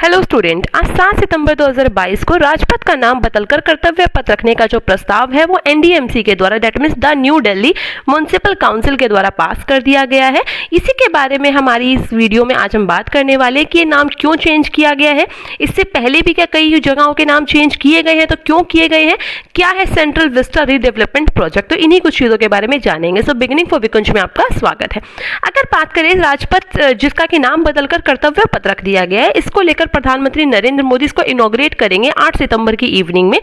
Hello student, आज 7 सितंबर 2022 को राजपथ का नाम बदलकर कर्तव्य पथ रखने का जो प्रस्ताव है वो एनडीएमसी के द्वारा that means the new Delhi municipal council के द्वारा पास कर दिया गया है। इसी के बारे में हमारी इस वीडियो में आज हम बात करने वाले हैं कि ये नाम क्यों चेंज किया गया है, इससे पहले भी क्या कई जगहों के नाम चेंज किए गए हैं तो क्यों किए गए हैं, क्या है सेंट्रल विस्टा रीडेवलपमेंट प्रोजेक्ट, तो इन्हीं कुछ चीज़ों के बारे में जानेंगे। सो बिगिनिंग फॉर विकुंज में आपका स्वागत है। अगर बात करें राजपथ जिसका कि नाम बदलकर कर्तव्य पथ रख दिया गया है, इसको लेकर प्रधानमंत्री नरेंद्र मोदी इसको इनॉग्रेट करेंगे 8 सितंबर की इवनिंग में,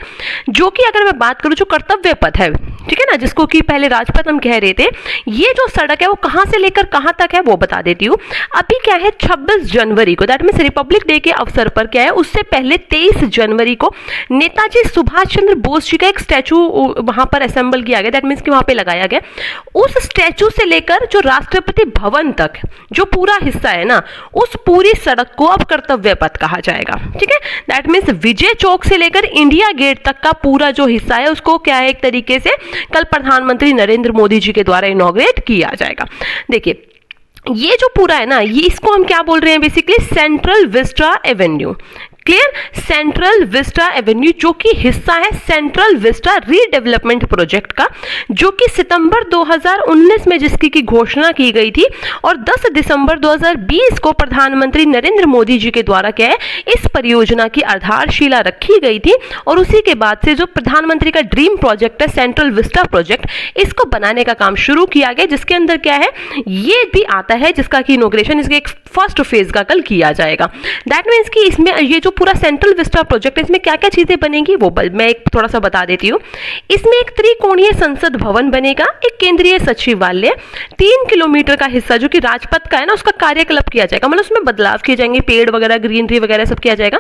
जो कि अगर मैं बात करूं जो कर्तव्य पथ है, ठीक है ना, जिसको कि पहले राजपथ हम कह रहे थे, ये जो सड़क है वो कहां से लेकर कहां तक है वो बता देती हूं। अभी क्या है 26 जनवरी को दैट मीन्स रिपब्लिक डे के अवसर पर क्या है, उससे पहले 23 जनवरी को नेताजी सुभाष चंद्र बोस जी का एक स्टैचू वहां पर असेंबल किया गया, दैट मीन्स कि वहां पे लगाया गया। उस स्टैचू से लेकर जो राष्ट्रपति भवन तक जो पूरा हिस्सा है ना, उस पूरी सड़क को अब कर्तव्य पथ कहा जाएगा, ठीक है। दैट मीन्स विजय चौक से लेकर इंडिया गेट तक का पूरा जो हिस्सा है उसको क्या है, एक तरीके से कल प्रधानमंत्री नरेंद्र मोदी जी के द्वारा इनॉग्रेट किया जाएगा। देखिए ये जो पूरा है ना, ये इसको हम क्या बोल रहे हैं, basically central Vista Avenue, clear, central Vista Avenue जो कि हिस्सा है सेंट्रल विस्टा रीडेवलपमेंट प्रोजेक्ट का, जो कि सितंबर 2019 में जिसकी की घोषणा की गई थी और 10 दिसंबर 2020 को प्रधानमंत्री नरेंद्र मोदी जी के द्वारा क्या है इस परियोजना की आधारशिला रखी गई थी। और उसी के बाद से जो प्रधानमंत्री का ड्रीम प्रोजेक्ट है सेंट्रल विस्टा प्रोजेक्ट, इसको बनाने का काम शुरू किया गया, जिसके अंदर क्या है ये भी आता है, जिसका की इनॉग्रेशन इसके एक फर्स्ट फेज का कल किया जाएगा। दैट मीन्स कि इसमें ये जो पूरा सेंट्रल विस्टा प्रोजेक्ट है, इसमें क्या क्या चीजें बनेंगी वो मैं एक थोड़ा सा बता देती हूँ। इसमें एक त्रिकोणीय संसद भवन बनेगा, एक केंद्रीय सचिवालय, 3 किलोमीटर का हिस्सा जो कि राजपथ का है ना उसका कार्यकल्प किया जाएगा, मतलब उसमें बदलाव किए जाएंगे, पेड़ वगैरह ग्रीनरी वगैरह सब किया जाएगा।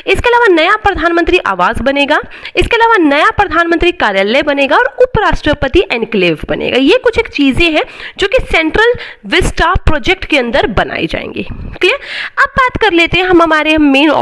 इसके अलावा नया प्रधानमंत्री आवास बनेगा, इसके अलावा नया प्रधानमंत्री कार्यालय बनेगा और उपराष्ट्रपति एनक्लेव बनेगा। ये कुछ एक चीजें हैं जो कि सेंट्रल विस्टा प्रोजेक्ट के अंदर बनाई जाएंगी, क्लियर। अब बात कर लेते हैं हम हमारे मेन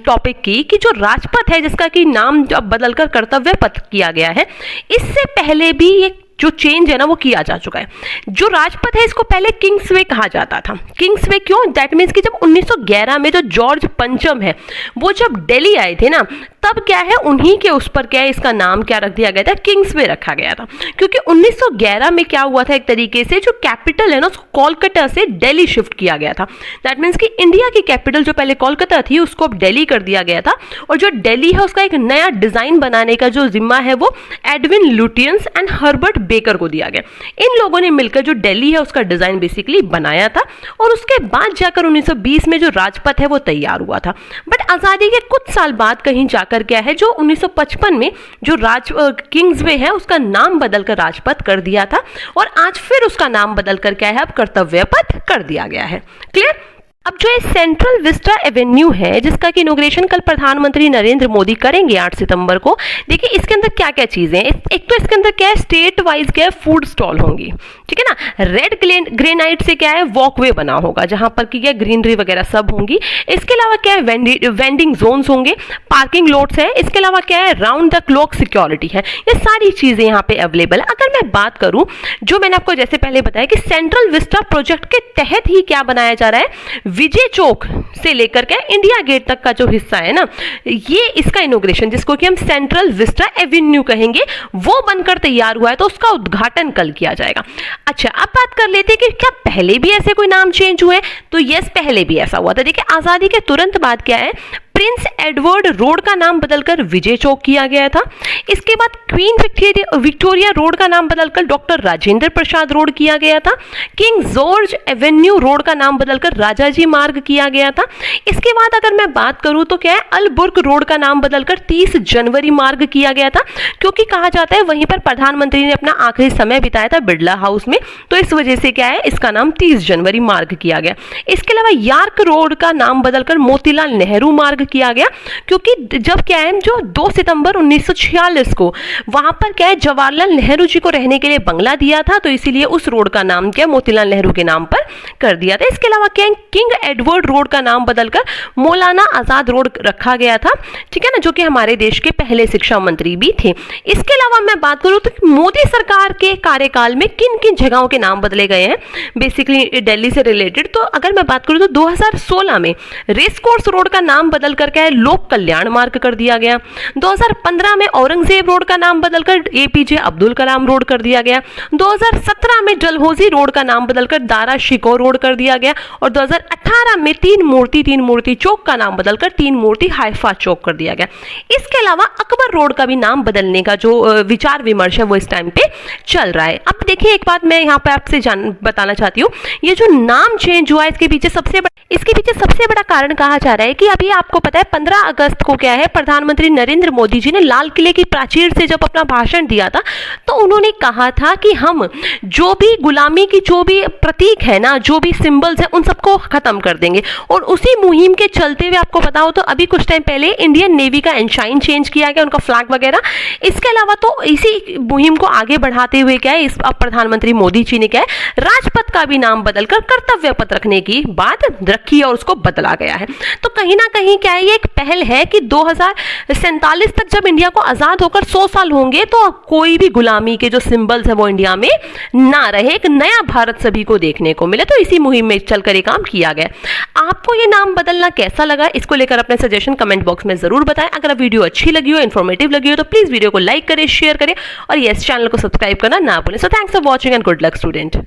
टॉपिक की कि जो राजपथ है जिसका कि नाम अब बदलकर कर्तव्य पथ किया गया है, इससे पहले भी ये जो चेंज है ना वो किया जा चुका है। जो राजपथ है इसको पहले किंग्सवे कहा जाता था। किंग्सवे क्यों, दैट मीन्स कि जब 1911 में जो जॉर्ज पंचम है वो जब दिल्ली आए थे ना, तब क्या है उन्हीं के उस पर क्या है इसका नाम क्या रख दिया गया था, किंग्सवे रखा गया था। क्योंकि 1911 में क्या हुआ था, एक तरीके से जो कैपिटल है ना उसको कोलकाता से दिल्ली शिफ्ट किया गया था। दैट मीन्स कि इंडिया की कैपिटल जो पहले कोलकाता थी उसको अब दिल्ली कर दिया गया था, और जो दिल्ली है उसका एक नया डिजाइन बनाने का जो जिम्मा है वो Edwin Lutyens and Herbert baker को दिया गया। इन लोगों ने मिलकर जो दिल्ली है उसका डिजाइन बेसिकली बनाया था, और उसके बाद जाकर 1920 में जो राजपथ है वो तैयार हुआ था। बट आजादी के कुछ साल बाद कहीं जाकर क्या है जो 1955 में जो किंग्सवे है उसका नाम बदलकर राजपथ कर दिया था, और आज फिर उसका नाम बदलकर क्या है अब कर्तव्य पथ कर दिया गया है, क्लियर। अब जो ये सेंट्रल विस्टा एवेन्यू है जिसका कि इनॉग्रेशन कल प्रधानमंत्री नरेंद्र मोदी करेंगे 8 सितंबर को, देखिए इसके अंदर क्या क्या चीजें हैं। एक तो इसके अंदर क्या है स्टेट वाइज क्या है फूड स्टॉल होंगी, ठीक है ना। रेड ग्रेनाइट से क्या है वॉकवे बना होगा जहां पर की क्या ग्रीनरी वगैरह सब होंगी। इसके अलावा क्या है वेंडिंग जोन्स होंगे, पार्किंग लॉट्स है, इसके अलावा क्या है राउंड द क्लॉक सिक्योरिटी है। ये सारी चीजें यहाँ पे अवेलेबल है। अगर मैं बात करूं जो मैंने आपको जैसे पहले बताया कि सेंट्रल विस्टा प्रोजेक्ट के तहत ही क्या बनाया जा रहा है, विजय चौक से लेकर के इंडिया गेट तक का जो हिस्सा है ना, ये इसका इनॉग्रेशन जिसको कि हम सेंट्रल विस्टा एवेन्यू कहेंगे वो बनकर तैयार हुआ है, तो उसका उद्घाटन कल किया जाएगा। अच्छा अब बात कर लेते हैं कि क्या पहले भी ऐसे कोई नाम चेंज हुए, तो यस पहले भी ऐसा हुआ था। देखिए आजादी के तुरंत बाद क्या है प्रिंस एडवर्ड रोड का नाम बदलकर विजय चौक किया गया था। इसके बाद क्वीन विक्टोरिया रोड का नाम बदलकर डॉक्टर राजेंद्र प्रसाद रोड किया गया था। किंग जॉर्ज एवेन्यू रोड का नाम बदलकर राजाजी मार्ग किया गया था। इसके बाद अगर मैं बात करूं तो क्या है अलबुर्ग रोड का नाम बदलकर 30 जनवरी मार्ग किया गया था, क्योंकि कहा जाता है वहीं पर प्रधानमंत्री ने अपना आखिरी समय बिताया था बिरला हाउस में, तो इस वजह से क्या है इसका नाम 30 जनवरी मार्ग किया गया। इसके अलावा यार्क रोड का नाम बदलकर मोतीलाल नेहरू मार्ग किया गया, क्योंकि जब क्या है जो 2 सितंबर 1946 को वहां पर क्या है जवाहरलाल नेहरू जी को रहने के लिए बंगला दिया था, तो इसीलिए उस रोड का नाम क्या मोतीलाल नेहरू के नाम पर कर दिया था। इसके अलावा क्या किंग एडवर्ड रोड का नाम बदलकर मौलाना आजाद रोड रखा गया था, ठीक है ना, जो कि हमारे देश के पहले शिक्षा मंत्री भी थे। इसके अलावा मैं बात करूं तो मोदी सरकार के कार्यकाल में किन किन जगहों के नाम बदले गए हैं बेसिकली दिल्ली से रिलेटेड, तो अगर मैं बात करूं तो 2016 में रेस कोर्स रोड का नाम बदल कर क्या है लोक कल्याण मार्ग कर दिया गया। 2015 में औरंगजेब रोड का नाम बदलकर एपीजे अब्दुल कलाम रोड कर दिया गया। 2017 में डलहौजी रोड का नाम बदलकर दारा शिकोह रोड कर दिया गया। और 2018 में तीन मूर्ति चौक का नाम बदलकर तीन मूर्ति हाइफा चौक कर दिया गया। इसके अलावा अकबर रोड का भी नाम बदलने का जो विचार विमर्श है वो इस टाइम पे चल रहा है। अब देखिए एक बात मैं यहाँ पे आपसे बताना चाहती हूँ, ये जो नाम चेंज हुआ है इसके पीछे सबसे बड़ा कारण कहा जा रहा है कि अभी आपको पता है 15 अगस्त को क्या है प्रधानमंत्री नरेंद्र मोदी जी ने लाल किले की प्राचीर से जब अपना भाषण दिया था तो उन्होंने कहा था कि हम जो भी गुलामी की जो भी प्रतीक है ना, जो भी सिंबल्स है उन सबको खत्म कर देंगे। और उसी मुहिम के चलते हुए आपको पता हो तो अभी कुछ टाइम पहले इंडियन नेवी का एनशाइन चेंज किया गया, उनका फ्लैग वगैरह। इसके अलावा तो इसी मुहिम को आगे बढ़ाते हुए क्या है इस प्रधानमंत्री मोदी जी ने क्या है राजपथ का भी नाम बदलकर कर्तव्य पथ रखने की बात रखी और उसको बदला गया है। तो कहीं ना कहीं क्या है ये एक पहल है कि 2047 तक जब इंडिया को आजाद होकर 100 साल होंगे तो कोई भी गुलामी के जो सिंबल्स है वो इंडिया में ना रहे, एक नया भारत सभी को देखने को मिले। तो इसी मुहिम में चलकर ये काम किया गया। आपको ये नाम बदलना कैसा लगा, इसको लेकर अपने सजेशन कमेंट बॉक्स में जरूर बताएं। अगर वीडियो अच्छी लगी हो, इन्फॉर्मेटिव लगी हो तो प्लीज वीडियो को लाइक करें, शेयर करें और यस चैनल को सब्सक्राइब करना ना भूलें। So thanks for watching and good luck student.